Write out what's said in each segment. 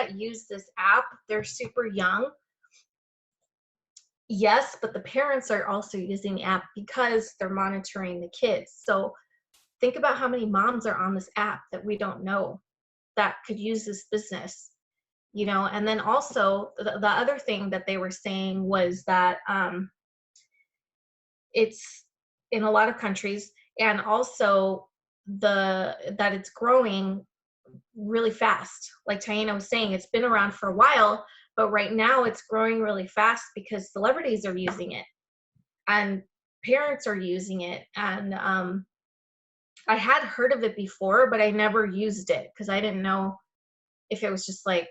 that use this app, they're super young. Yes, but the parents are also using the app because they're monitoring the kids. So think about how many moms are on this app that we don't know that could use this business, you know. And then also the other thing that they were saying was that it's in a lot of countries, and also that it's growing really fast. Like Tiana was saying, it's been around for a while, but right now it's growing really fast because celebrities are using it and parents are using it. And I had heard of it before, but I never used it because I didn't know if it was just like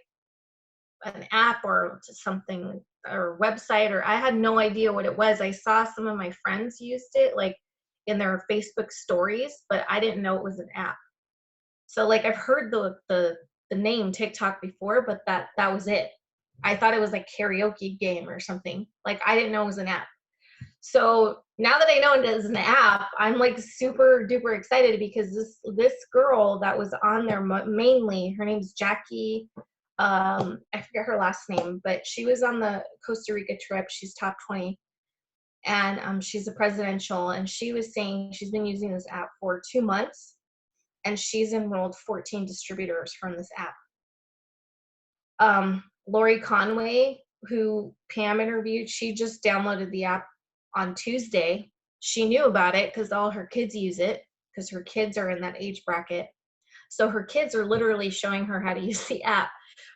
an app or something or website, or I had no idea what it was. I saw some of my friends used it like in their Facebook stories, but I didn't know it was an app. So like I've heard the name TikTok before, but that was it. I thought it was like karaoke game or something. Like I didn't know it was an app. So now that I know it is an app, I'm like super duper excited because this girl that was on there mainly, her name's Jackie. I forget her last name, but she was on the Costa Rica trip. She's top 20, and she's a presidential. And she was saying she's been using this app for 2 months, and she's enrolled 14 distributors from this app. Lori Conway, who Pam interviewed, she just downloaded the app on Tuesday. She knew about it because all her kids use it because her kids are in that age bracket. So her kids are literally showing her how to use the app.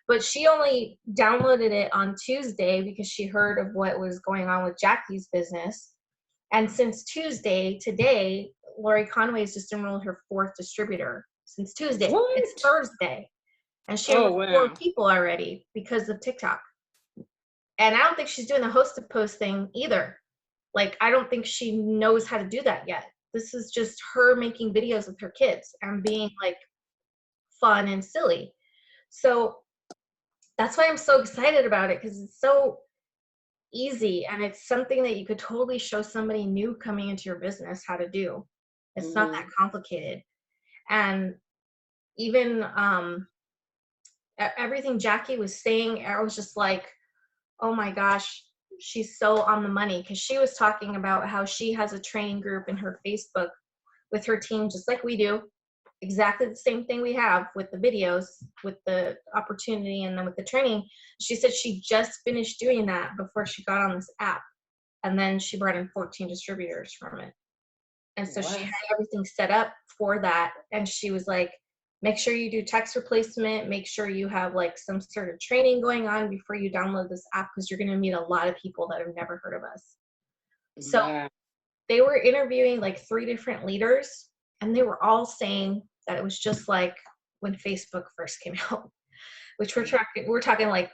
But she only downloaded it on Tuesday because she heard of what was going on with Jackie's business. And since Tuesday, today, Lori Conway's just enrolled her 4th distributor since Tuesday. What? It's Thursday. And she enrolled 4 people already because of TikTok. And I don't think she's doing the hosted post thing either. Like, I don't think she knows how to do that yet. This is just her making videos with her kids and being like fun and silly. So that's why I'm so excited about it, because it's so easy and it's something that you could totally show somebody new coming into your business how to do. It's not that complicated. And even everything Jackie was saying, I was just like, oh my gosh, she's so on the money, because she was talking about how she has a training group in her Facebook with her team, just like we do. Exactly the same thing we have with the videos, with the opportunity, and then with the training. She said she just finished doing that before she got on this app. And then she brought in 14 distributors from it. And so she had everything set up for that. And she was like, make sure you do text replacement, make sure you have like some sort of training going on before you download this app, because you're going to meet a lot of people that have never heard of us. So they were interviewing like 3 different leaders, and they were all saying that it was just like when Facebook first came out, which we're talking like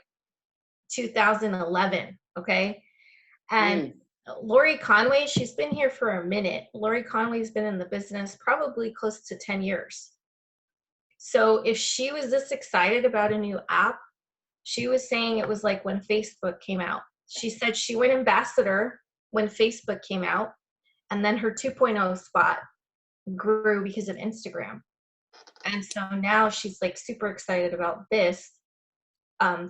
2011, okay? And Lori Conway, she's been here for a minute. Lori Conway's been in the business probably close to 10 years. So if she was this excited about a new app, she was saying it was like when Facebook came out. She said she went ambassador when Facebook came out, and then her 2.0 spot grew because of Instagram. And so now she's like super excited about this.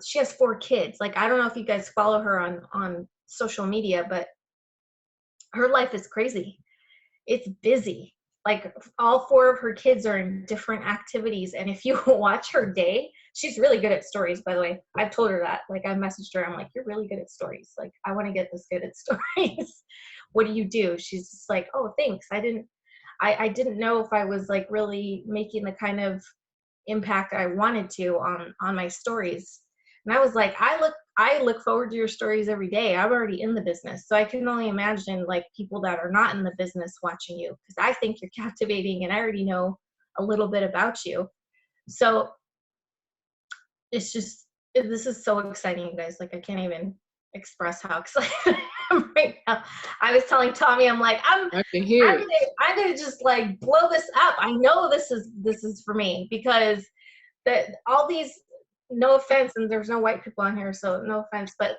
She has 4 kids. Like, I don't know if you guys follow her on social media, but her life is crazy. It's busy. Like, all 4 of her kids are in different activities. And if you watch her day, she's really good at stories, by the way. I've told her that. Like, I messaged her. I'm like, you're really good at stories. Like, I want to get this good at stories. What do you do? She's just like, oh, thanks. I didn't know if I was like really making the kind of impact I wanted to on my stories. And I was like, I look forward to your stories every day. I'm already in the business. So I can only imagine like people that are not in the business watching you, because I think you're captivating and I already know a little bit about you. So it's just, this is so exciting, you guys. Like, I can't even express how excited I am right now. I was telling Tommy, I'm like, I'm gonna just like blow this up. I know this is for me, because all these, no offense, and there's no white people on here, so no offense, but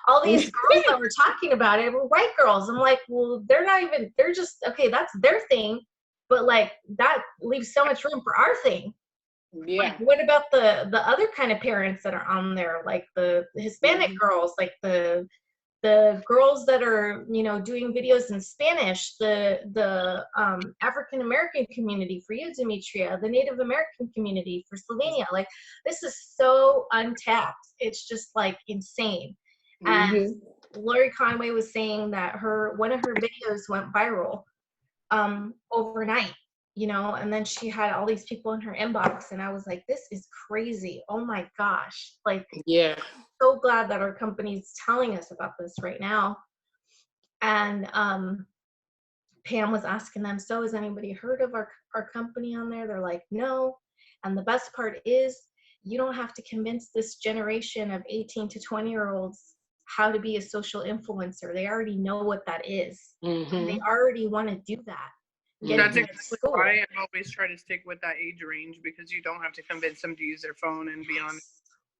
all these girls that we're talking about it were white girls. I'm like, well, they're just, okay, that's their thing, but like that leaves so much room for our thing. Yeah. Like, what about the other kind of parents that are on there, like the Hispanic girls, like the girls that are, you know, doing videos in Spanish, the African American community for you, Demetria, the Native American community for Slovenia. Like, this is so untapped. It's just like insane. And Lori Conway was saying that one of her videos went viral overnight, you know, and then she had all these people in her inbox, and I was like, this is crazy. Oh my gosh. Like, yeah. So glad that our company's telling us about this right now. And Pam was asking them, so has anybody heard of our company on there? They're like, no. And the best part is, you don't have to convince this generation of 18 to 20-year-olds how to be a social influencer. They already know what that is. And they already want to do that. That's exactly why I always try to stick with that age range, because you don't have to convince them to use their phone and be on,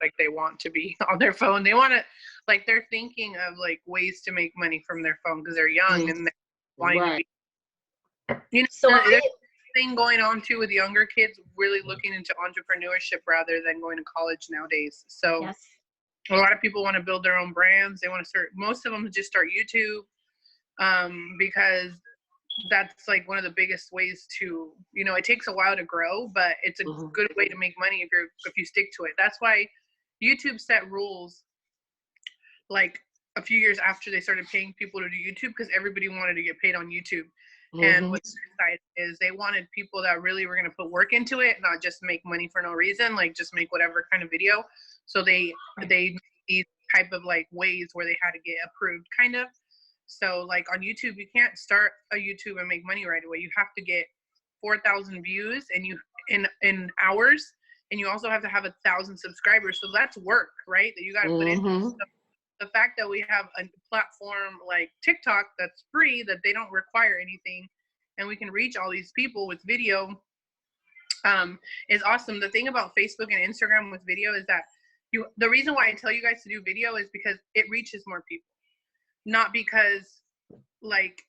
like, they want to be on their phone. They want to, like, they're thinking of like ways to make money from their phone because they're young and they're wanting to be, you know, so there's a thing going on too with younger kids really looking into entrepreneurship rather than going to college nowadays. So a lot of people want to build their own brands. They want to start, most of them just start YouTube because that's like one of the biggest ways to, you know, it takes a while to grow, but it's a good way to make money if you stick to it. That's why YouTube set rules like a few years after they started paying people to do YouTube, because everybody wanted to get paid on YouTube. And what they decided is they wanted people that really were going to put work into it, not just make money for no reason, like just make whatever kind of video. So they these type of like ways where they had to get approved, kind of. So like on YouTube, you can't start a YouTube and make money right away. You have to get 4,000 views and you in hours, and you also have to have 1,000 subscribers. So that's work, right? That you got to put in. So the fact that we have a platform like TikTok that's free, that they don't require anything, and we can reach all these people with video is awesome. The thing about Facebook and Instagram with video is that the reason why I tell you guys to do video is because it reaches more people. Not because, like,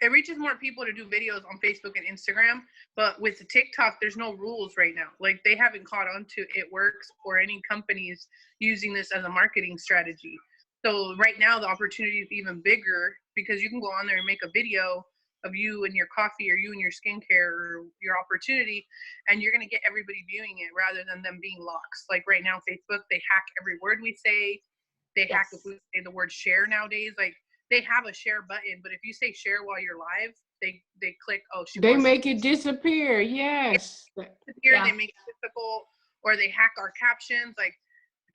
it reaches more people to do videos on Facebook and Instagram, but with TikTok, there's no rules right now. Like, they haven't caught on to It Works or any companies using this as a marketing strategy. So right now, the opportunity is even bigger because you can go on there and make a video of you and your coffee or you and your skincare or your opportunity, and you're going to get everybody viewing it rather than them being locks. Like right now, Facebook, they hack every word we say. They hack if we say the word share nowadays. Like, they have a share button, but if you say share while you're live, they click, oh, they make it disappear. Yes. Here they make it difficult, or they hack our captions. Like,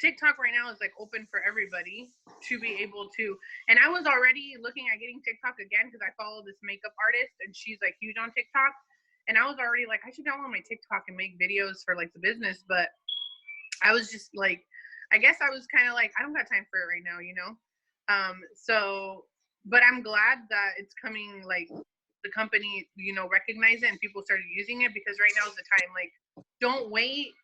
TikTok right now is like open for everybody to be able to. And I was already looking at getting TikTok again because I follow this makeup artist and she's like huge on TikTok. And I was already like, I should download my TikTok and make videos for like the business. But I was just like, I guess I was kind of like, I don't got time for it right now, you know? But I'm glad that it's coming, like the company, you know, recognize it and people started using it, because right now is the time. Like, don't wait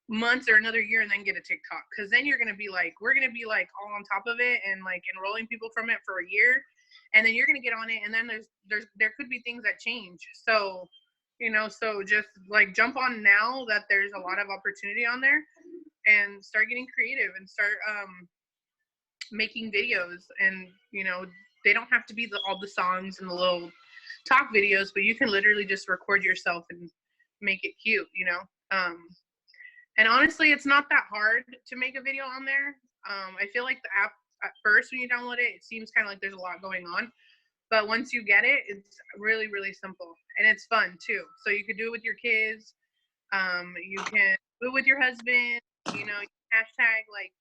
months or another year and then get a TikTok, because then you're gonna be like, we're gonna be like all on top of it and like enrolling people from it for a year, and then you're gonna get on it, and then there could be things that change. So, you know, so just like jump on now that there's a lot of opportunity on there, and start getting creative and start making videos. And you know, they don't have to be all the songs and the little talk videos, but you can literally just record yourself and make it cute, you know. And honestly, it's not that hard to make a video on there. I feel like the app at first when you download it, it seems kind of like there's a lot going on, but once you get it, it's really, really simple, and it's fun too. So you could do it with your kids. You can do it with your husband. You know, hashtag like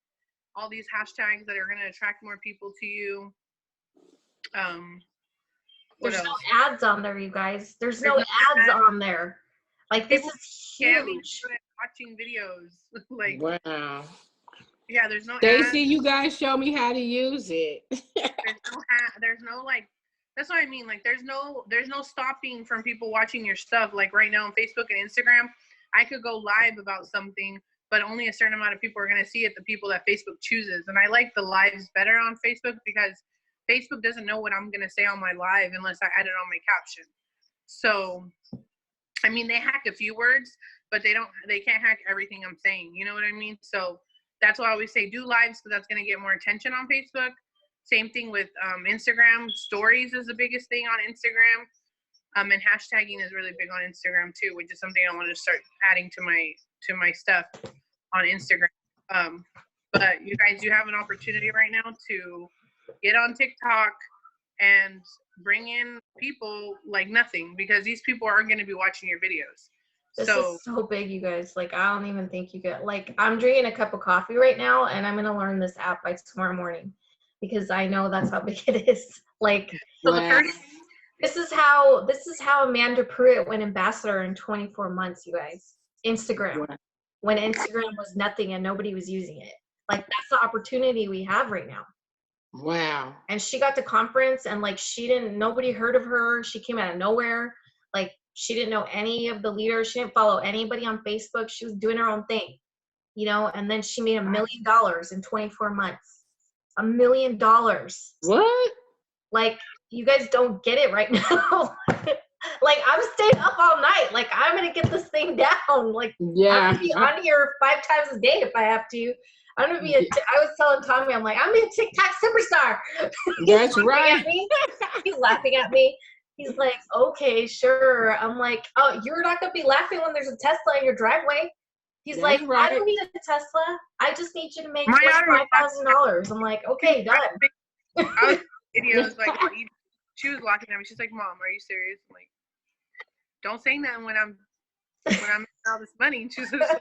all these hashtags that are going to attract more people to you. There's no ads on there, you guys. There's no ads on there. Like, this is huge. Watching videos. Like, wow. Yeah, there's no Stacey, you guys show me how to use it. there's no like, that's what I mean. Like, there's no stopping from people watching your stuff. Like right now on Facebook and Instagram, I could go live about something, but only a certain amount of people are going to see it, the people that Facebook chooses. And I like the lives better on Facebook because Facebook doesn't know what I'm going to say on my live unless I add it on my caption. So, I mean, they hack a few words, but they can't hack everything I'm saying. You know what I mean? So that's why I always say do lives, because that's going to get more attention on Facebook. Same thing with Instagram. Stories is the biggest thing on Instagram. And hashtagging is really big on Instagram too, which is something I want to start adding to my stuff on Instagram. But you guys, you have an opportunity right now to get on TikTok and bring in people like nothing, because these people are going to be watching your videos. This is so big, you guys. Like, I don't even think you get, like, I'm drinking a cup of coffee right now, and I'm going to learn this app by tomorrow morning, because I know that's how big it is. Like, so the first, this is how Amanda Pruitt went ambassador in 24 months, you guys. Instagram. Wow. When Instagram was nothing and nobody was using it. Like, that's the opportunity we have right now. Wow. And she got to conference, and like, nobody heard of her. She came out of nowhere. Like, she didn't know any of the leaders. She didn't follow anybody on Facebook. She was doing her own thing, you know, and then she made $1 million in 24 months. $1 million. What? Like, you guys don't get it right now. Like, I'm staying up all night. Like, I'm going to get this thing down. Like, yeah. I'm going to be on here 5 times a day if I have to. I'm going to be I was telling Tommy, I'm like, I'm going to be a TikTok superstar. That's right. He's laughing at me. He's like, okay, sure. I'm like, oh, you're not going to be laughing when there's a Tesla in your driveway. He's That's like, right. I don't need a Tesla. I just need you to make $5,000. I'm like, okay, done. I was videos like, she was laughing at me. She's like, Mom, are you serious? I'm like, don't say that when I'm making all this money. And she's just,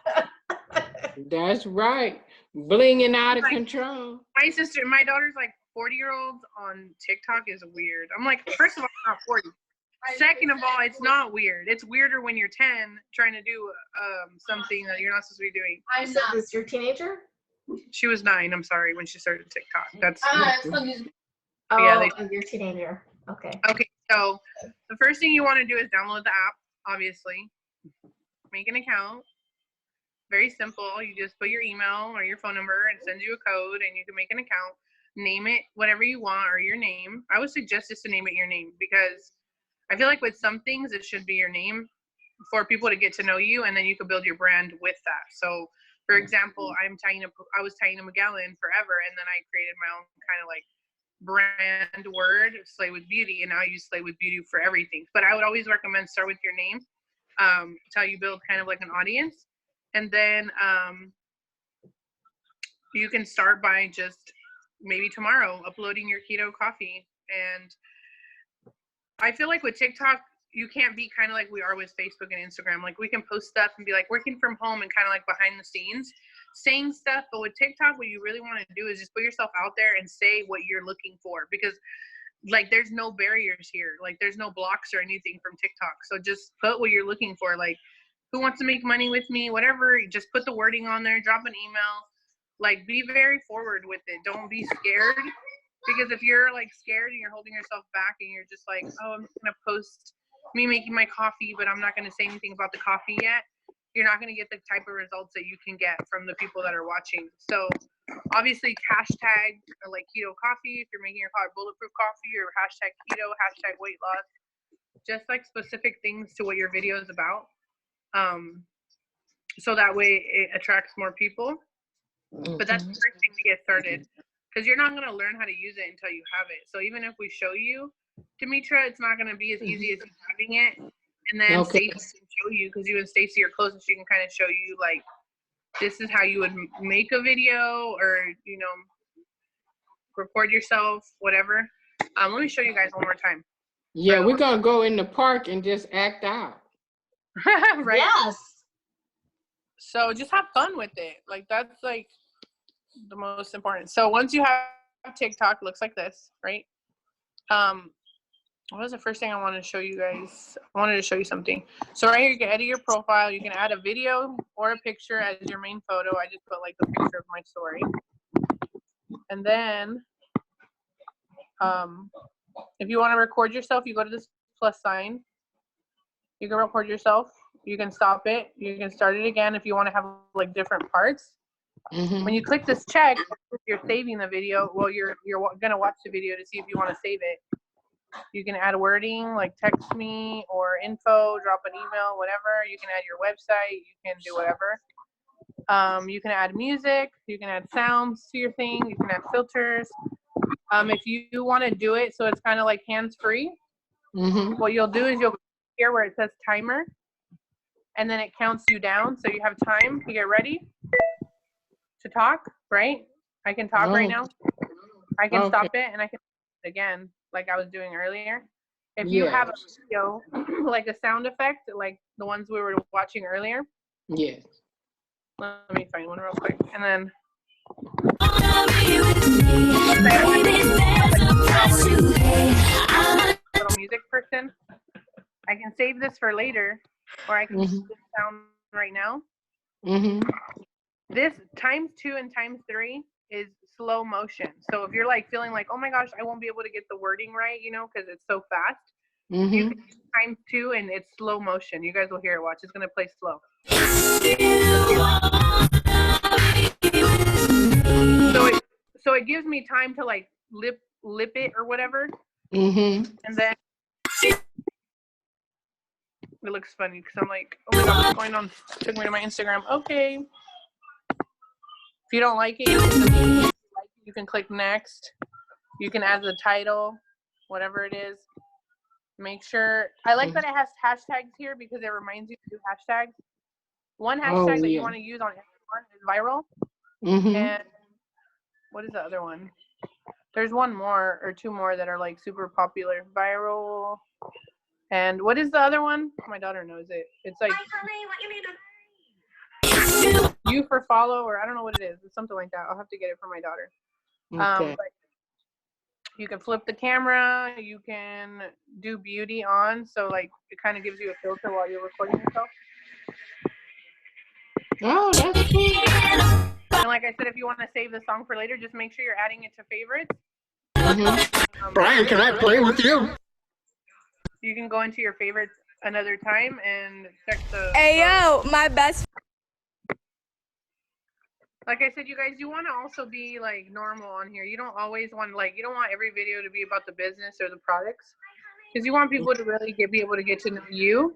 that's right. Blinging out of control. My daughter's like 40-year-olds on TikTok is weird. I'm like, first of all, I'm not 40. Second of all, it's not weird. It's weirder when you're 10 trying to do something that you're not supposed to be doing. I'm not. Is your teenager? She was 9. I'm sorry, when she started TikTok. That's your teenager. Okay. Okay. So the first thing you want to do is download the app. Obviously, make an account. Very simple. You just put your email or your phone number and send you a code, and you can make an account. Name it whatever you want, or your name. I would suggest just to name it your name, because I feel like with some things it should be your name for people to get to know you, and then you can build your brand with that. So, for example, I was Taina McGowan forever, and then I created my own kind of like brand word, Slay with Beauty, and now I use Slay with Beauty for everything. But I would always recommend start with your name. It's how you build kind of like an audience, and then you can start by just maybe tomorrow uploading your keto coffee. And I feel like with TikTok, you can't be kind of like we are with Facebook and Instagram. Like, we can post stuff and be like working from home and kind of like behind the scenes saying stuff. But with TikTok, what you really want to do is just put yourself out there and say what you're looking for, because like, there's no barriers here. Like, there's no blocks or anything from TikTok. So just put what you're looking for. Like, who wants to make money with me? Whatever. Just put the wording on there. Drop an email. Like, be very forward with it. Don't be scared. Because if you're like scared and you're holding yourself back and you're just like, oh, I'm just going to post me making my coffee, but I'm not going to say anything about the coffee yet, you're not going to get the type of results that you can get from the people that are watching. So obviously hashtag like keto coffee if you're making your bulletproof coffee, or hashtag keto, hashtag weight loss, just like specific things to what your video is about. So that way it attracts more people. But that's the first thing to get started, because you're not going to learn how to use it until you have it. So even if we show you, Demetra, it's not going to be as easy as having it. And then Stacey can show you, because you and Stacey are close, and she can kind of show you like, this is how you would make a video, or, you know, record yourself, whatever. Let me show you guys one more time. Yeah, we're going to go in the park and just act out. Right? Yes. So just have fun with it. Like, that's like the most important. So once you have TikTok, it looks like this, right? What was the first thing I wanted to show you guys? I wanted to show you something. So right here, you can edit your profile. You can add a video or a picture as your main photo. I just put like the picture of my story. And then if you want to record yourself, you go to this plus sign. You can record yourself. You can stop it. You can start it again if you want to have like different parts. When you click this check, you're saving the video. Well, you're going to watch the video to see if you want to save it. You can add wording like text me or info, drop an email, whatever. You can add your website. You can do whatever. You can add music. You can add sounds to your thing. You can add filters. If you want to do it so it's kind of like hands-free, what you'll do is you'll here where it says timer, and then it counts you down. So you have time to get ready to talk, right? I can talk right now. I can stop it and I can do it again like I was doing earlier. If you have a video, like a sound effect, like the ones we were watching earlier. Yes. Let me find one real quick. And then little music person. I can save this for later, or I can use this sound right now. This ×2 and ×3 is slow motion. So if you're like feeling like, oh my gosh, I won't be able to get the wording right, you know, because it's so fast, you can do ×2 and it's slow motion. You guys will hear it. Watch, it's gonna play slow. So it gives me time to like lip it or whatever. And then it looks funny because I'm like, oh my god, what's going on? Took me to my Instagram. Okay. If you don't like it, you can click next. You can add the title, whatever it is. Make sure, I like that it has hashtags here because it reminds you to do hashtags. One hashtag that you want to use on everyone is viral. And what is the other one? There's one more or two more that are like super popular. Viral. And what is the other one? My daughter knows it. It's like you for follow, or I don't know what it is. It's something like that. I'll have to get it for my daughter. But you can flip the camera. You can do beauty on. So like it kind of gives you a filter while you're recording yourself. Oh, that's cool. And like I said, if you want to save the song for later, just make sure you're adding it to favorites. Brian, can I play with you? You can go into your favorites another time and check the. Hey yo, my best. Like I said, you guys, you want to also be like normal on here. You don't always want you don't want every video to be about the business or the products, because you want people to really be able to get to know you.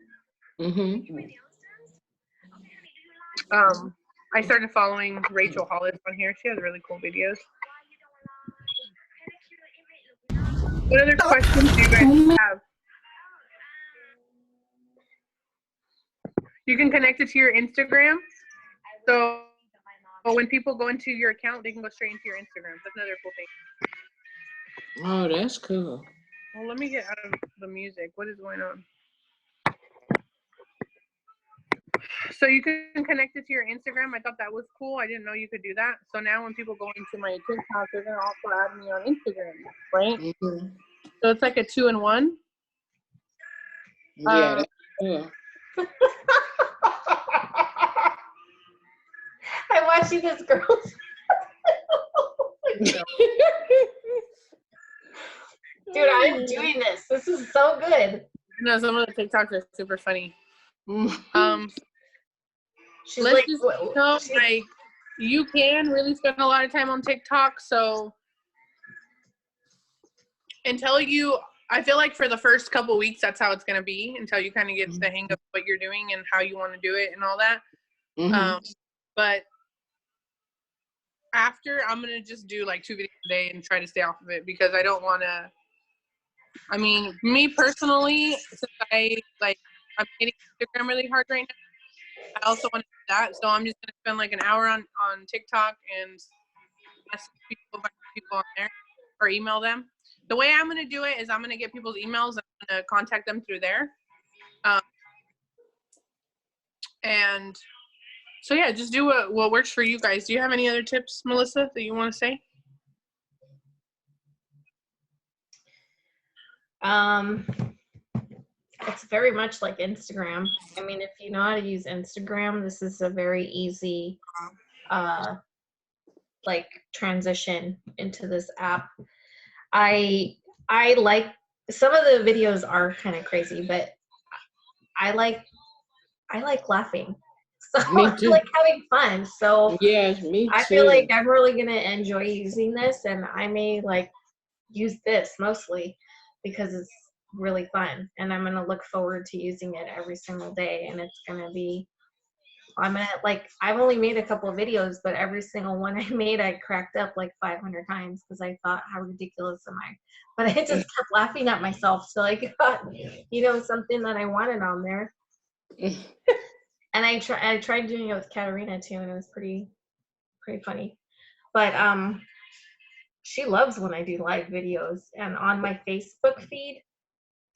I started following Rachel Hollis on here. She has really cool videos. What other questions do you guys have? You can connect it to your Instagram. So when people go into your account, they can go straight into your Instagram. That's another cool thing. Oh, that's cool. Well, let me get out of the music. What is going on? So you can connect it to your Instagram. I thought that was cool. I didn't know you could do that. So now when people go into my TikTok, they're going to also add me on Instagram, right? So it's like a 2-in-1. Yeah, that's cool. I'm watching this girl. Dude, I'm doing this. This is so good. No, some of the TikToks are super funny. She's let's like, just know, like, you can really spend a lot of time on TikTok. So until I feel like for the first couple weeks, that's how it's going to be until you kind of get the hang of what you're doing and how you want to do it and all that. But after, I'm going to just do like 2 videos a day and try to stay off of it, because I don't want to, I mean, me personally, since I'm hitting Instagram really hard right now, I also want to do that. So I'm just going to spend like an hour on TikTok and ask people on there or email them. The way I'm going to do it is I'm going to get people's emails and I'm going to contact them through there. And so, yeah, just do what works for you guys. Do you have any other tips, Melissa, that you want to say? It's very much like Instagram. I mean, if you know how to use Instagram, this is a very easy like transition into this app. I like, some of the videos are kind of crazy, but I like laughing. So I like having fun. So yes, me too. I feel like I'm really gonna enjoy using this, and I may like use this mostly. because it's really fun, and I'm going to look forward to using it every single day. And it's going to be, I've only made a couple of videos, but every single one I made, I cracked up like 500 times because I thought, how ridiculous am I? But I just kept laughing at myself. So I got, something that I wanted on there. And I tried doing it with Katarina too, and it was pretty funny. But she loves when I do live videos. And on my Facebook feed,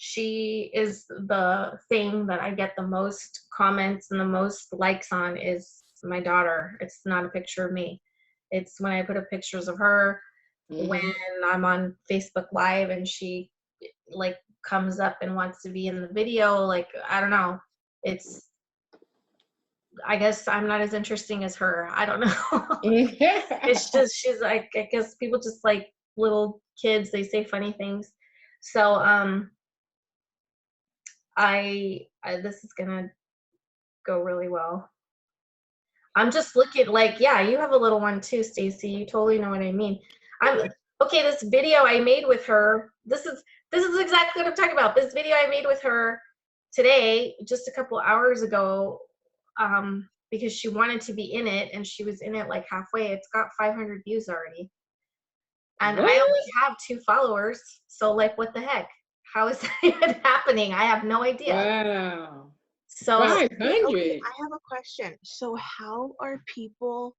she is the thing that I get the most comments and the most likes on is my daughter. It's not a picture of me. It's when I put up pictures of her, when I'm on Facebook Live and she like comes up and wants to be in the video. Like, I don't know. I guess I'm not as interesting as her. I don't know. It's just, she's like, I guess people just like little kids. They say funny things. So, this is gonna go really well. I'm just looking like, yeah, you have a little one too, Stacy. You totally know what I mean. Okay, this video I made with her, this is exactly what I'm talking about. This video I made with her today, just a couple hours ago, because she wanted to be in it, and she was in it like halfway. It's got 500 views already. And I only have 2 followers, so like, what the heck? How is that even happening? I have no idea. Wow. So 500. Okay, I have a question. So how are people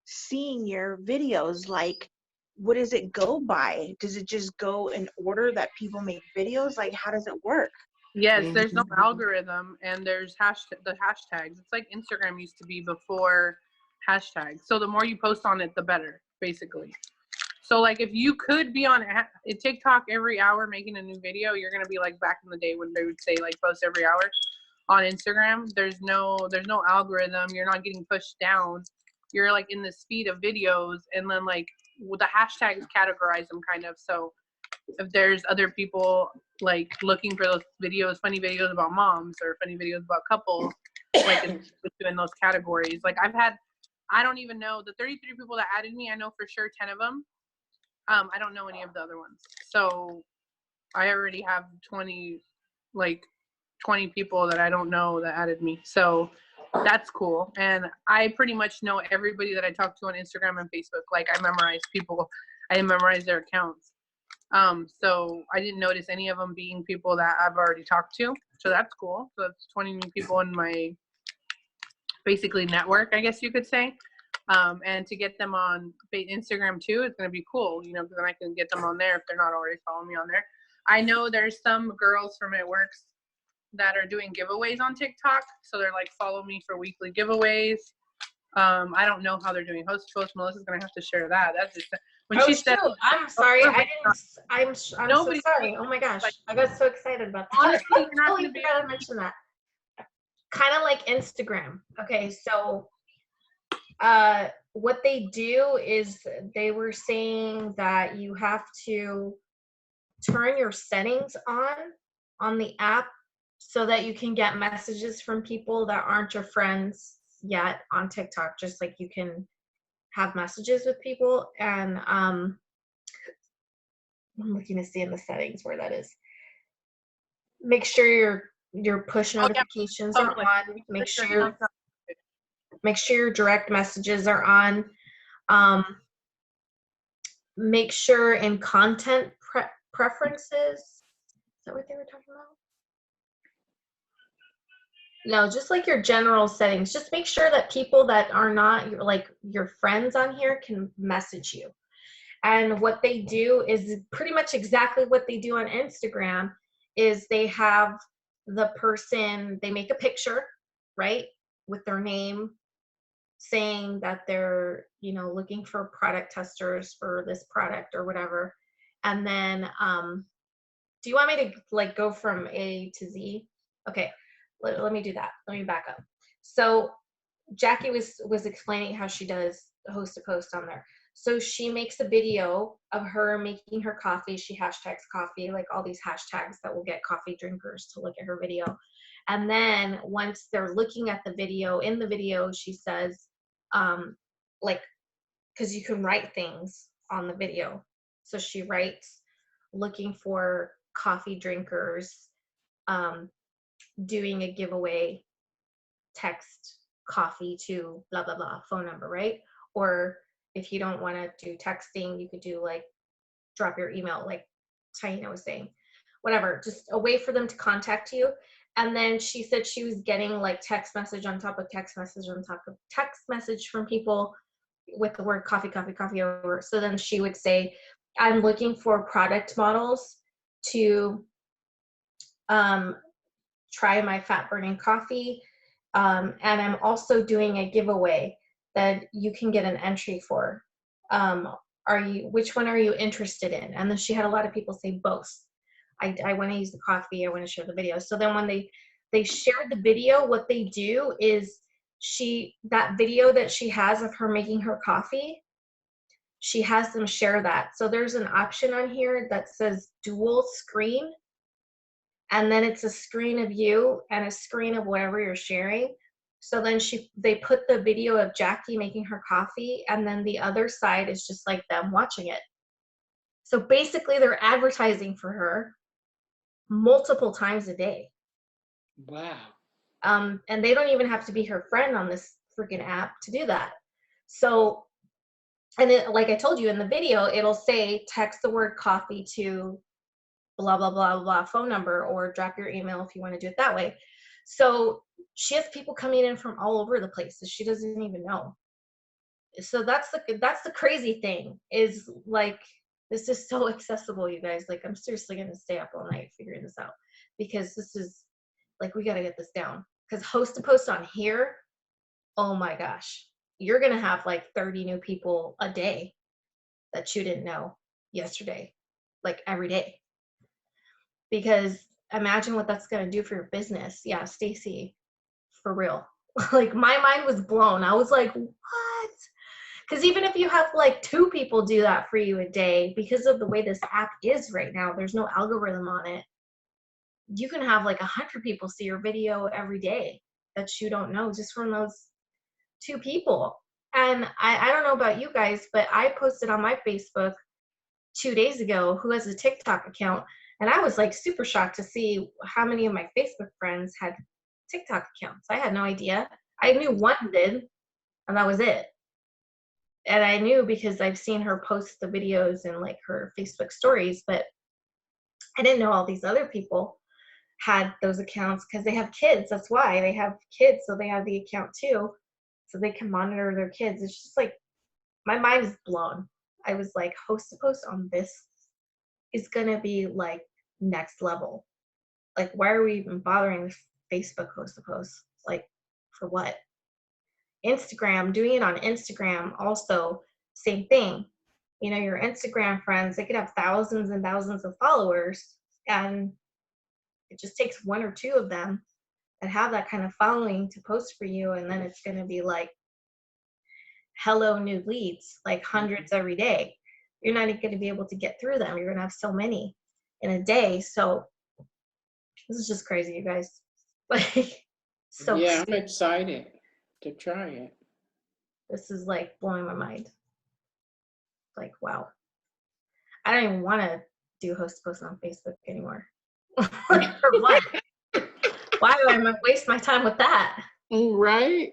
seeing your videos? Like, what does it go by? Does it just go in order that people make videos? Like, how does it work? Yes, there's no algorithm, and there's the hashtags. It's like Instagram used to be before hashtags. So the more you post on it, the better, basically. So like, if you could be on TikTok every hour making a new video, you're gonna be like back in the day when they would say like post every hour. On Instagram, there's no algorithm. You're not getting pushed down. You're like in this feed of videos, and then like the hashtags categorize them kind of. So if there's other people like looking for those videos, funny videos about moms or funny videos about couples, like it's in those categories. Like I don't even know the 33 people that added me. I know for sure 10 of them. I don't know any of the other ones. So I already have 20 people that I don't know that added me. So that's cool. And I pretty much know everybody that I talk to on Instagram and Facebook. Like, I memorize people. I memorize their accounts. So I didn't notice any of them being people that I've already talked to. So that's cool. So that's 20 new people in my basically network, I guess you could say. And to get them on Instagram too, it's going to be cool, because then I can get them on there if they're not already following me on there. I know there's some girls from my works that are doing giveaways on TikTok. So they're like, follow me for weekly giveaways. I don't know how they're doing host to host. Melissa's going to have to share that. That's just when she said, I'm sorry. I'm so sorry. Oh my gosh. I got so excited about that. Honestly, you're not totally going to be forgot to mention that. Kind of like Instagram. Okay, so what they do is they were saying that you have to turn your settings on the app so that you can get messages from people that aren't your friends yet on TikTok, just like you can have messages with people. And I'm looking to see in the settings where that is. Make sure your push notifications are on. Make sure your direct messages are on. Make sure in content preferences. Is that what they were talking about? No, just like your general settings. Just make sure that people that are not your friends on here can message you. And what they do is pretty much exactly what they do on Instagram. Is they have the person, they make a picture, right, with their name, saying that they're looking for product testers for this product or whatever. And then do you want me to go from A to Z? Okay, let me do that. Let me back up. So Jackie was explaining how she does host to post on there. So she makes a video of her making her coffee. She hashtags coffee, like all these hashtags that will get coffee drinkers to look at her video. And then once they're looking at the video, in the video, she says, because you can write things on the video. So she writes, looking for coffee drinkers, doing a giveaway, text coffee to blah, blah, blah, phone number, right? Or if you don't want to do texting, you could do like drop your email, like Taina was saying, whatever, just a way for them to contact you. And then she said she was getting like text message on top of text message on top of text message from people with the word coffee, coffee, coffee over. So then she would say, I'm looking for product models to try my fat burning coffee. And I'm also doing a giveaway that you can get an entry for. Which one are you interested in? And then she had a lot of people say both. I want to use the coffee, I want to share the video. So then when they shared the video, what they do is that video that she has of her making her coffee, she has them share that. So there's an option on here that says dual screen, and then it's a screen of you and a screen of whatever you're sharing. So then they put the video of Jackie making her coffee, and then the other side is just like them watching it. So basically they're advertising for her multiple times a day. Wow. And they don't even have to be her friend on this freaking app to do that. So, and like I told you in the video, it'll say text the word coffee to blah, blah, blah, blah phone number, or drop your email if you want to do it that way. So she has people coming in from all over the place that she doesn't even know. So that's the crazy thing, is like, this is so accessible, you guys. Like, I'm seriously going to stay up all night figuring this out, because this is like, we got to get this down. Because host to post on here, oh my gosh, you're going to have like 30 new people a day that you didn't know yesterday, like every day. Because imagine what that's going to do for your business. Yeah, Stacy, for real. Like, my mind was blown. I was like, what? Because even if you have like 2 people do that for you a day, because of the way this app is right now, there's no algorithm on it. You can have like 100 people see your video every day that you don't know, just from those 2 people. And I don't know about you guys, but I posted on my Facebook 2 days ago who has a TikTok account. And I was like super shocked to see how many of my Facebook friends had TikTok accounts. I had no idea. I knew one did, and that was it. And I knew because I've seen her post the videos in like her Facebook stories, but I didn't know all these other people had those accounts, because they have kids. That's why they have kids. So they have the account too, so they can monitor their kids. It's just like, my mind is blown. I was like, host to post on this is going to be like next level. Like, why are we even bothering with Facebook host to post? Like, for what? Instagram, doing it on Instagram, also same thing. You know, your Instagram friends, they could have thousands and thousands of followers, and it just takes 1 or 2 of them that have that kind of following to post for you, and then it's going to be like, hello, new leads, like hundreds every day. You're not going to be able to get through them. You're going to have so many in a day. So this is just crazy, you guys. Like, so yeah, I'm excited to try it. This is like blowing my mind. Like, wow. I don't even want to do host posts on Facebook anymore. Like, for what? Why do I waste my time with that? Right.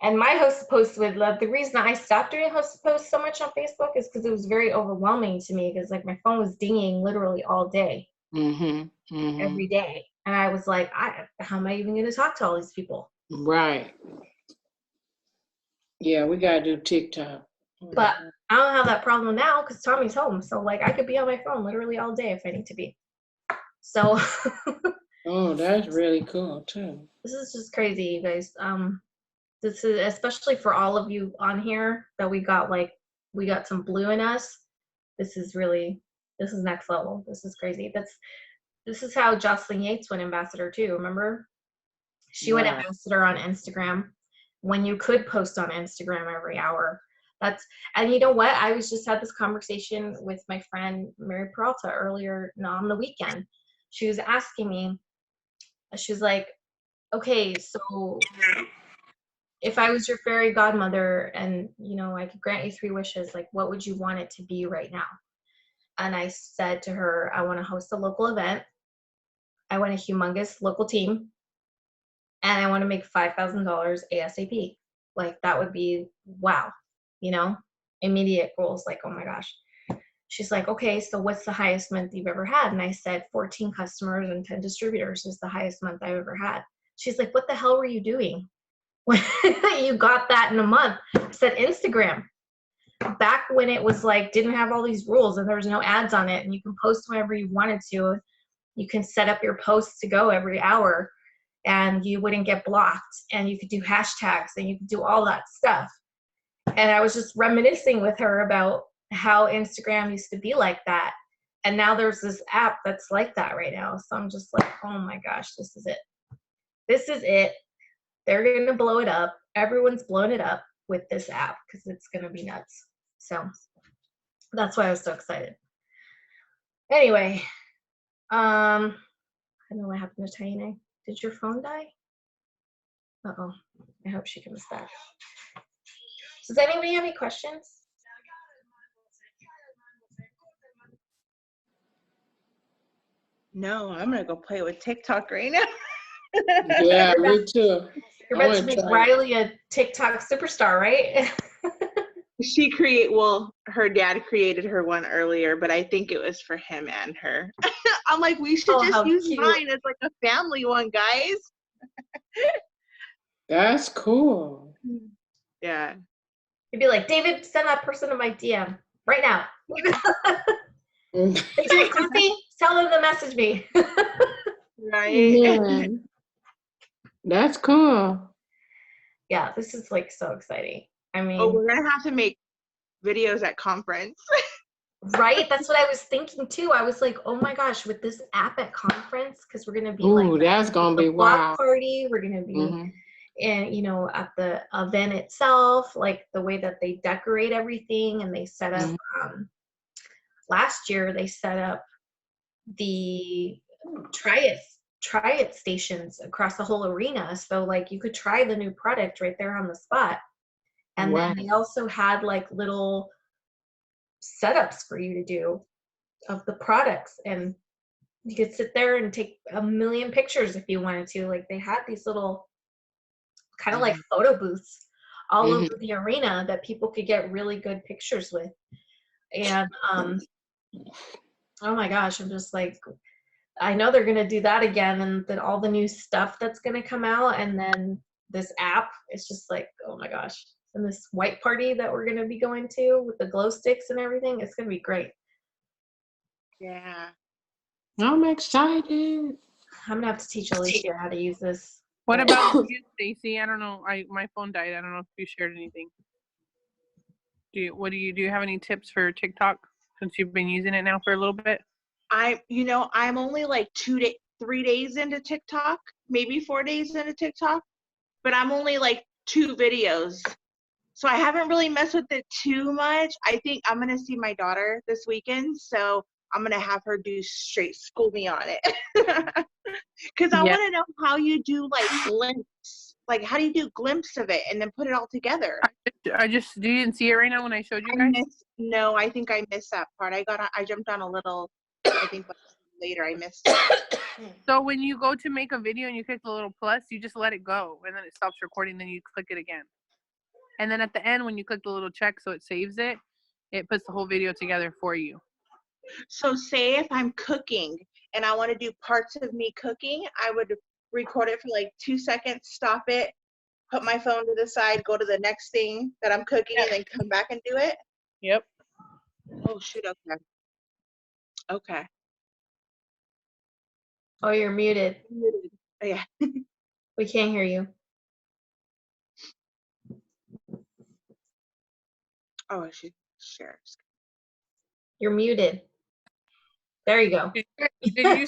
And my host posts would love. The reason I stopped doing host posts so much on Facebook is because it was very overwhelming to me, because like my phone was dinging literally all day, every day. And I was like, how am I even going to talk to all these people? Right. Yeah, we got to do TikTok. But I don't have that problem now because Tommy's home. So like, I could be on my phone literally all day if I need to be. So. Oh, that's really cool too. This is just crazy, you guys. This is especially for all of you on here that we got some blue in us. This is next level. This is crazy. This is how Jocelyn Yates went ambassador too. Remember? She went ambassador on Instagram when you could post on Instagram every hour. And you know what? I just had this conversation with my friend Mary Peralta earlier on the weekend. She was asking me, she was like, okay, so if I was your fairy godmother and, you know, I could grant you 3 wishes, like, what would you want it to be right now? and I said to her, I want to host a local event. I want a humongous local team, and I want to make $5,000 ASAP. Like, that would be wow, you know, immediate goals. Like, oh my gosh. She's like, okay, so what's the highest month you've ever had? And I said, 14 customers and 10 distributors is the highest month I've ever had. She's like, what the hell were you doing when you got that in a month? I said, Instagram. Back when it was like, didn't have all these rules and there was no ads on it, and you can post whenever you wanted to. You can set up your posts to go every hour and you wouldn't get blocked, and you could do hashtags and you could do all that stuff. And I was just reminiscing with her about how Instagram used to be like that. And now there's this app that's like that right now. So I'm just like, oh my gosh, this is it. This is it. They're going to blow it up. Everyone's blowing it up with this app because it's going to be nuts. So that's why I was so excited. Anyway, I don't know what happened to Taine. Did your phone die? Uh-oh. I hope she comes back. Does anybody have any questions? No, I'm gonna go play with TikTok right now. Yeah, me too. You're about to make Riley a TikTok superstar, right? Her dad created her one earlier, but I think it was for him and her. I'm like, we should just use mine as like a family one, guys. That's cool. Yeah. You'd be like, David, send that person to my DM right now. They drink coffee? Tell them to message me. Right. Yeah. That's cool. Yeah, this is like so exciting. I mean, we're gonna have to make videos at conference. Right? That's what I was thinking too. I was like, oh my gosh, with this app at conference, because we're gonna be that's gonna be block party. We're gonna be and you know, at the event itself, like the way that they decorate everything, and they set up last year they set up the try it stations across the whole arena, so like you could try the new product right there on the spot. And then they also had like little setups for you to do of the products, and you could sit there and take a million pictures if you wanted to. Like, they had these little kind of like photo booths all over the arena that people could get really good pictures with. And oh my gosh, I'm just like, I know they're gonna do that again, and then all the new stuff that's gonna come out, and then this app, it's just like, oh my gosh. And this white party that we're gonna be going to with the glow sticks and everything, it's gonna be great. Yeah. I'm gonna have to teach Alicia how to use this. What about you, Stacy? I don't know. My phone died. I don't know if you shared anything. Do you have any tips for TikTok since you've been using it now for a little bit? I'm only like 3 days into TikTok, maybe 4 days into TikTok, but I'm only like 2 videos. So I haven't really messed with it too much. I think I'm going to see my daughter this weekend, so I'm going to have her school me on it. Because I want to know how you do like glimpse. Like, how do you do glimpse of it and then put it all together? You didn't see it right now when I showed you guys? No, I think I missed that part. I jumped on a little, I think later I missed it. So when you go to make a video and you click the little plus, you just let it go and then it stops recording, then you click it again. And then at the end, when you click the little check so it saves it, it puts the whole video together for you. So say if I'm cooking and I want to do parts of me cooking, I would record it for like 2 seconds, stop it, put my phone to the side, go to the next thing that I'm cooking, and then come back and do it? Yep. Oh, shoot, okay. Okay. Oh, you're muted. Oh, yeah. We can't hear you. Oh, I should share. You're muted. There you go. Did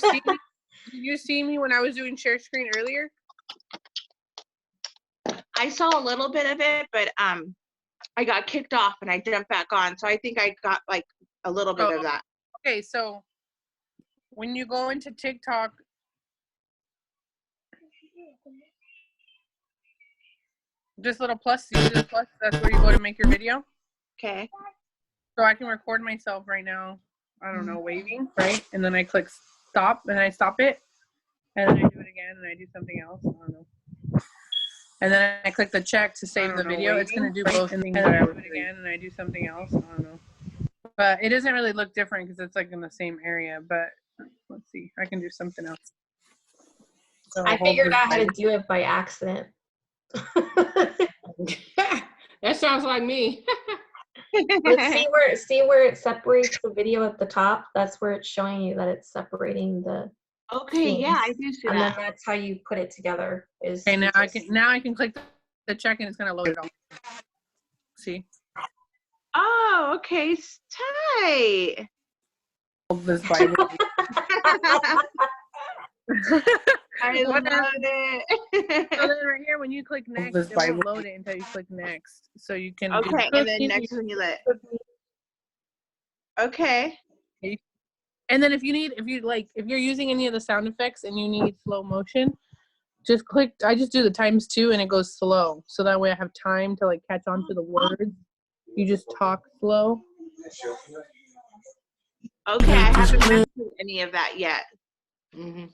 you see me when I was doing share screen earlier? I saw a little bit of it, but I got kicked off and I jumped back on. So I think I got like a little bit of that. Okay, so when you go into TikTok, this little plus, you see the plus, that's where you go to make your video. Okay. So I can record myself right now. I don't know, waving, right? And then I click stop, and I stop it, and then I do it again, and I do something else. I don't know. And then I click the check to save the video. It's going to do both things. And then I do it again, and I do something else. I don't know. But it doesn't really look different because it's like in the same area. But let's see. I can do something else. So I figured out how to do it by accident. That sounds like me. But see where it separates the video at the top? That's where it's showing you that it's separating the Okay, things. yeah, I do see and that. then that's how you put it together. Is okay, now I can click the check and it's gonna load it all. See? Oh, okay, it's tight. This Bible. I love it. So then right here, when you click next, it won't load it until you click next. So you can Okay, and then next when you let. Okay. And then if you're using any of the sound effects and you need slow motion, just click. I just do the ×2 and it goes slow. So that way I have time to like catch on to the words. You just talk slow. Okay, I haven't messed with any of that yet. Mm-hmm.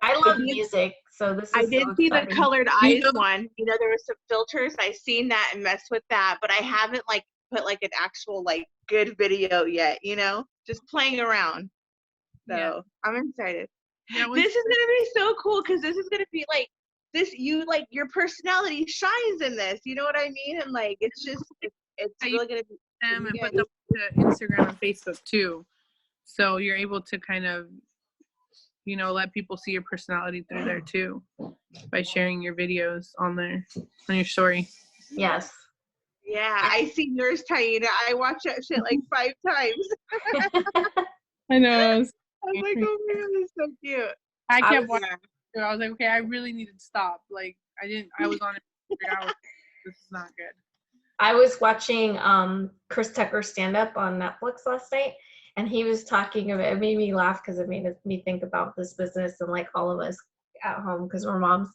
I love music, so this is I did so see the exciting. colored eyes one. You know, there were some filters. I seen that and messed with that, but I haven't like put like an actual like good video yet. You know, just playing around. So yeah. I'm excited. Yeah, this is gonna be so cool because this is gonna be like this. You like your personality shines in this. You know what I mean? And like it's just it's really gonna be. And put them to Instagram and Facebook too, so you're able to kind of, you know, let people see your personality through there too by sharing your videos on there on your story. Yes. Yeah, I seen yours, Taina. I watched that shit like 5 times. I know. I was like, oh man, that's so cute. I kept watching. I was like, okay, I really need to stop. Like, I was on it for 3 hours. This is not good. I was watching Chris Tucker stand up on Netflix last night, and he was talking about it. Made me laugh because it made me think about this business and like all of us at home because we're moms.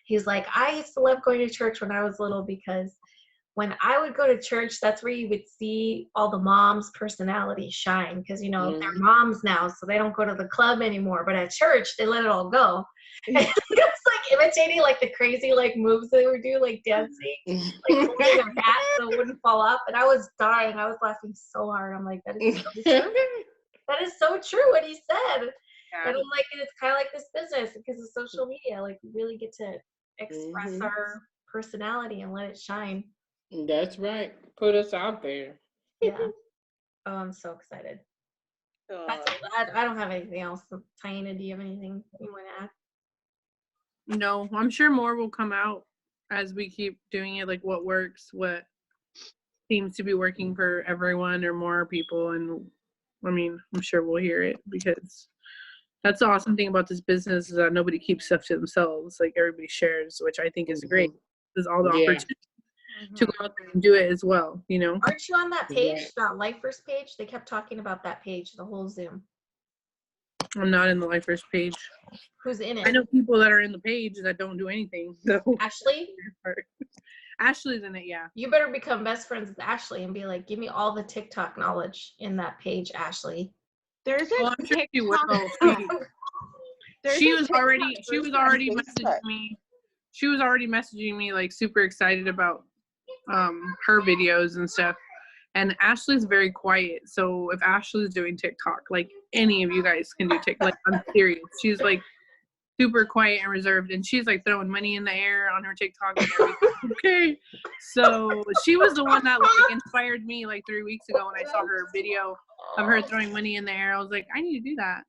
He's like, I used to love going to church when I was little because when I would go to church, that's where you would see all the moms' personalities shine because, you know, they're moms now, so they don't go to the club anymore. But at church, they let it all go. And it's like imitating like the crazy like moves they would do, like dancing, like holding their hat so it wouldn't fall off. And I was dying. I was laughing so hard. I'm like, that is so true. That is so true what he said. Yeah. And I'm like, it's kind of like this business because of social media. Like, we really get to express our personality and let it shine. That's right. Put us out there. Yeah. Oh, I'm so excited. I don't have anything else. Taina, do you have anything you want to add? No, I'm sure more will come out as we keep doing it, like what works, what seems to be working for everyone or more people. And I mean, I'm sure we'll hear it because that's the awesome thing about this business is that nobody keeps stuff to themselves. Like everybody shares, which I think is great. There's all the opportunity to go out there and do it as well, you know? Aren't you on that page, that Lifers page? They kept talking about that page, the whole Zoom. I'm not in the Lifers page. Who's in it? I know people that are in the page that don't do anything. So. Ashley? Ashley's in it, yeah. You better become best friends with Ashley and be like, give me all the TikTok knowledge in that page, Ashley. There's a TikTok. She was already messaging me. She was already messaging me like super excited about her videos and stuff. And Ashley's very quiet. So if Ashley's doing TikTok, like any of you guys can do TikTok. Like I'm serious. She's like super quiet and reserved, and she's like throwing money in the air on her TikTok and everything. Okay. So she was the one that like inspired me like 3 weeks ago when I saw her video of her throwing money in the air. I was like, I need to do that.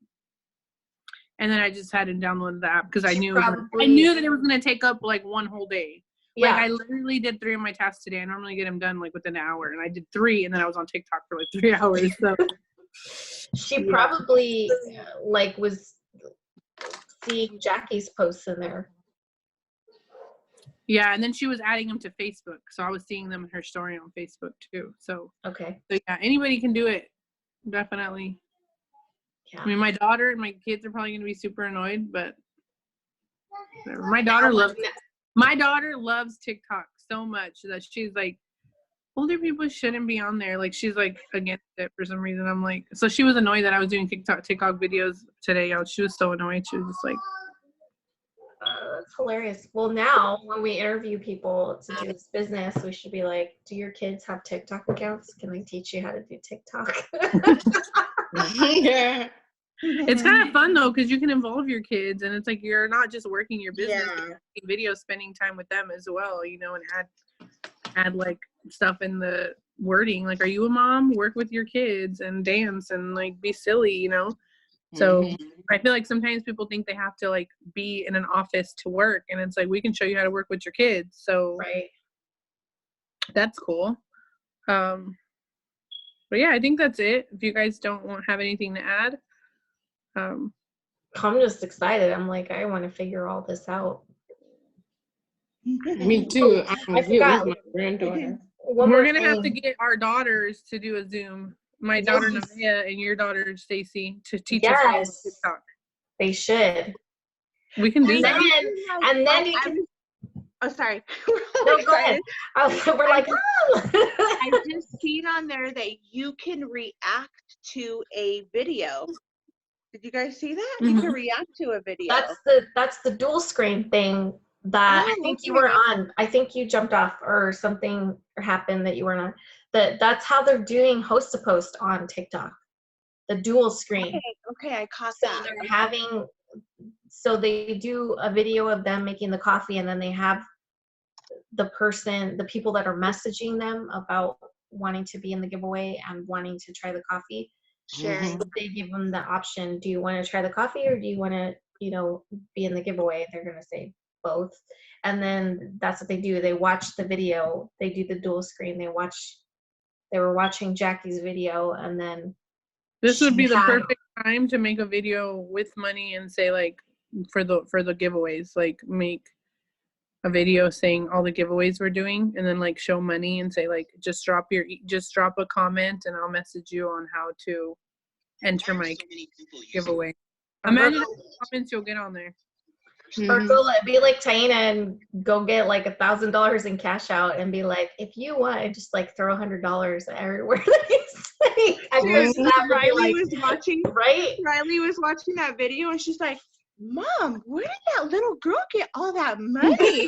And then I just had to download the app because I knew that it was going to take up like one whole day. Yeah. Like I literally did 3 of my tasks today. I normally get them done like within an hour, and I did 3, and then I was on TikTok for like 3 hours. So she probably like was seeing Jackie's posts in there. Yeah, and then she was adding them to Facebook, so I was seeing them in her story on Facebook too. So okay. So yeah, anybody can do it, definitely. Yeah. I mean, my daughter and my kids are probably going to be super annoyed, but whatever. My daughter loves TikTok so much that she's like, older people shouldn't be on there. Like, she's like against it for some reason. I'm like, so she was annoyed that I was doing TikTok videos today. She was so annoyed. She was just like, that's hilarious. Well, now when we interview people to do this business, we should be like, do your kids have TikTok accounts? Can I teach you how to do TikTok? Yeah. it's kind of fun though, because you can involve your kids, and it's like you're not just working your business, Yeah. you're making videos, spending time with them as well, and add like stuff in the wording, like, are you a mom? Work with your kids and dance and like be silly, So I feel like sometimes people think they have to like be in an office to work, and it's like, we can show you how to work with your kids. So Right. that's cool. But yeah, I think that's it. If you guys don't have anything to add. I'm just excited. I'm like, I want to figure all this out. Me too. I'm I gonna get with forgot. my granddaughter. We're gonna have to get our daughters to do a Zoom. My daughter Yes. Nevaeh and your daughter Stacy to teach us how to Yes. TikTok. They should. We can do that. And then you can. Oh, sorry. No, go ahead. We're like, I just seen on there that you can react to a video. Did you guys see that? You can react to a video. That's the dual screen thing that I think you were on. I think you jumped off or something happened that you weren't on. That's how they're doing host to post on TikTok. The dual screen. Okay, I caught So that. they're having, so they do a video of them making the coffee, and then they have the people that are messaging them about wanting to be in the giveaway and wanting to try the coffee. Sharing. They give them the option, do you want to try the coffee or do you want to, be in the giveaway? They're going to say both. And then that's what they do. They watch the video. They do the dual screen. They were watching Jackie's video, and then this would be the perfect time to make a video with money and say, like, for the giveaways, like, make a video saying all the giveaways we're doing, and then like show money and say, like, just drop a comment and I'll message you on how to enter my giveaway. Imagine how many comments you'll get on there. Or go be like Taina and go get like $1,000 in cash out and be like, if you want, just like throw $100 everywhere. Riley was watching. Right? Riley was watching that video and she's like, Mom, where did that little girl get all that money?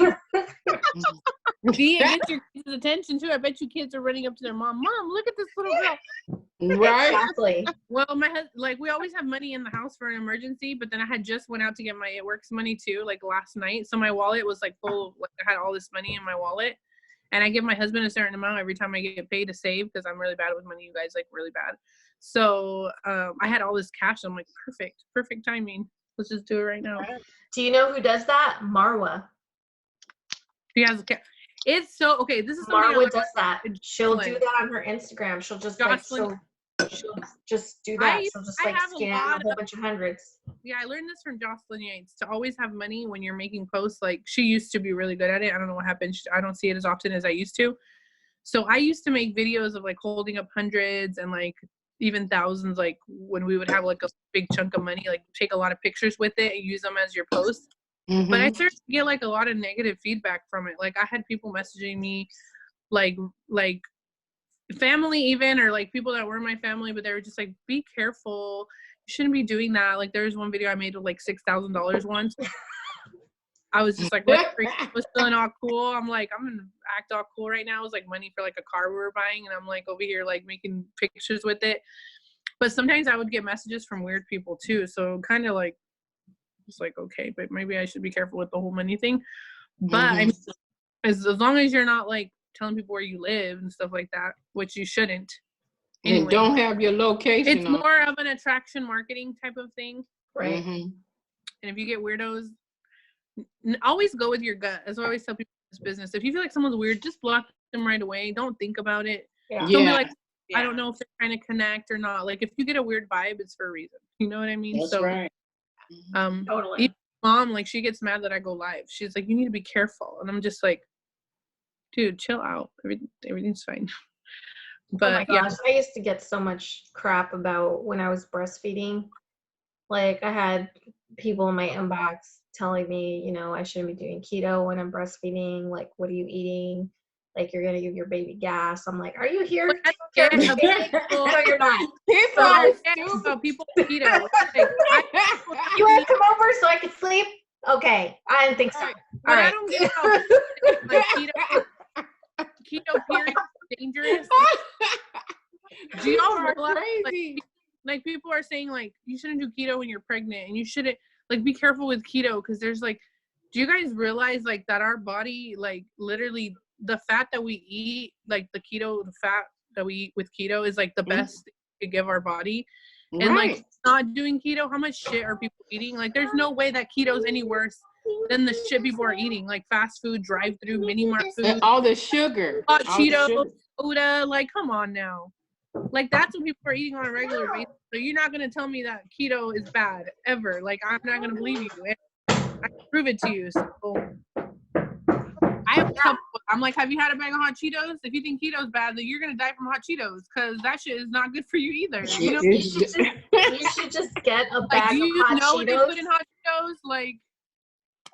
See, it gets your kids' attention too. I bet you kids are running up to their mom. Mom, look at this little girl. Right. Exactly. Well, we always have money in the house for an emergency, but then I had just went out to get my It Works money too, like last night. So my wallet was like full of, like, I had all this money in my wallet, and I give my husband a certain amount every time I get paid to save, because I'm really bad with money, you guys, like really bad. So I had all this cash. I'm like, perfect timing. Let's just do it right now. Do you know who does that? Marwa. She has it's so okay. This is Marwa does that. She'll do that on her Instagram. She'll just she'll just do that. She'll just like scan a whole bunch of hundreds. Yeah, I learned this from Jocelyn Yates, to always have money when you're making posts. Like, she used to be really good at it. I don't know what happened. I don't see it as often as I used to. So I used to make videos of like holding up hundreds and like even thousands, like when we would have like a big chunk of money, like take a lot of pictures with it and use them as your posts. But I started to get like a lot of negative feedback from it. Like, I had people messaging me, like family even, or like people that were my family, but they were just like, be careful, you shouldn't be doing that. Like, there was one video I made with like $6,000 once. I was just like, I was feeling all cool. I'm like, I'm gonna act all cool right now. It was like money for like a car we were buying, and I'm like over here like making pictures with it. But sometimes I would get messages from weird people too, so kind of like, it's like, okay, but maybe I should be careful with the whole money thing. But I mean, as long as you're not like telling people where you live and stuff like that, which you shouldn't. Anyway, and don't have your location. It's more of an attraction marketing type of thing, right? And if you get weirdos, always go with your gut. As I always tell people in this business, if you feel like someone's weird, just block them right away. Don't think about it. Don't be like, I don't know if they're trying to connect or not. Like, if you get a weird vibe, it's for a reason. You know what I mean? That's right. Totally. Even mom, like, she gets mad that I go live. She's like, you need to be careful. And I'm just like, dude, chill out. Everything's fine. But oh my gosh, I used to get so much crap about when I was breastfeeding. Like, I had people in my inbox telling me, I shouldn't be doing keto when I'm breastfeeding. Like, what are you eating? like you're gonna give your baby gas. I'm like, are you here to But take care of your baby? No, you're not. People So, are about people with keto. Like, you want to come over so I can sleep? Okay, I didn't think so. Right. All But right. I don't get how like keto period is dangerous. Do y'all realize like people are saying like you shouldn't do keto when you're pregnant and you shouldn't like be careful with keto because there's like, do you guys realize like that our body like literally the fat that we eat, like the fat that we eat with keto is like the best thing to give our body. And like not doing keto, how much shit are people eating? Like there's no way that keto is any worse than the shit people are eating, like fast food, drive-through, mini mart food, all the sugar, hot Cheetos, soda. Like, come on now. Like that's what people are eating on a regular basis. So you're not gonna tell me that keto is bad ever. Like I'm not gonna believe you. And I can prove it to you. So I have a couple. I'm like, have you had a bag of hot Cheetos? If you think keto's bad, then you're gonna die from hot Cheetos because that shit is not good for you either. You know, you should just get a bag do you of hot know Cheetos. what they put in hot Cheetos? Like,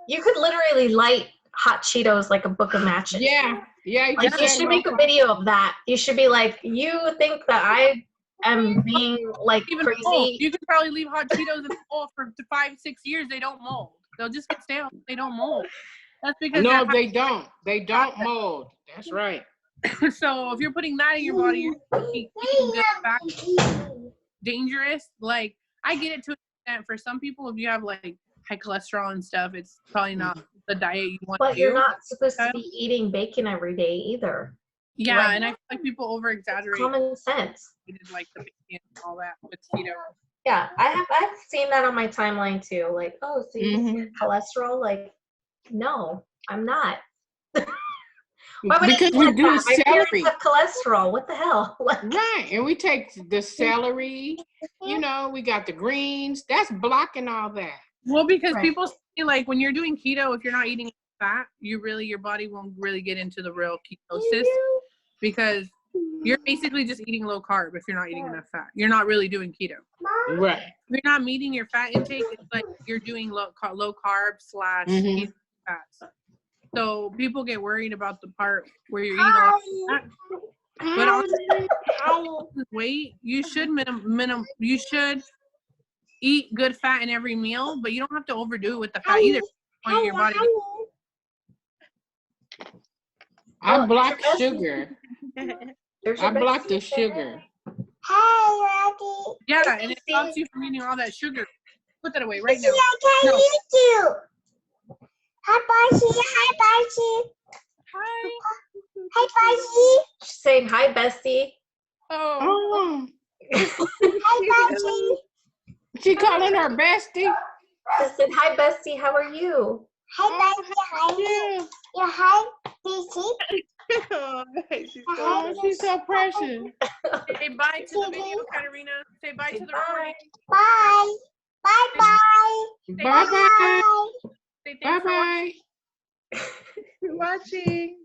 you could literally light hot Cheetos like a book of matches. Yeah. Like you should make a video of that. You should be like, you think that I am being like crazy? Mold. You could probably leave hot Cheetos in the bowl for 5-6 years. They don't mold. They'll just get stale. They don't mold. That's because they don't. They don't mold. That's right. So if you're putting that in your body, you're eating good fat. Dangerous. Like I get it to an extent. For some people, if you have like high cholesterol and stuff, it's probably not the diet you want to do. But you're not supposed to be eating bacon every day either. Yeah, like, and I feel like people over exaggerate. Common sense. Like the bacon and all that with keto. Yeah, I've seen that on my timeline too. Like, oh, so you get cholesterol? Like, no, I'm not. Why would because we we do that? My celery. parents have cholesterol. What the hell? Right, and we take the celery. You know, we got the greens. That's blocking all that. Well, because people say like when you're doing keto, if you're not eating fat, your body won't really get into the real ketosis because you're basically just eating low carb if you're not eating enough fat. You're not really doing keto. Right. If you're not meeting your fat intake, it's like you're doing low carb / keto fats. So people get worried about the part where you're eating a lot of fat. But honestly, weight, you should you should eat good fat in every meal, but you don't have to overdo it with the fat either. Your body. I block sugar. I block the sugar. Yeah, and it stops you from eating all that sugar. Put that away right now. No. Hi, Bessie. Hi, Bessie. Hi. Hi, Bessie. She's saying hi, Bestie. Oh. Hi, Bessie. She calling her bestie? I said, hi, Bestie. How are you? Hi, Bessie. Hi. Yeah, hi, Bessie. Oh, she's so precious. Say bye to the video, Katarina. Say bye to the recording. Bye. Bye-bye. Bye-bye. Say thanks for Bye-bye. watching.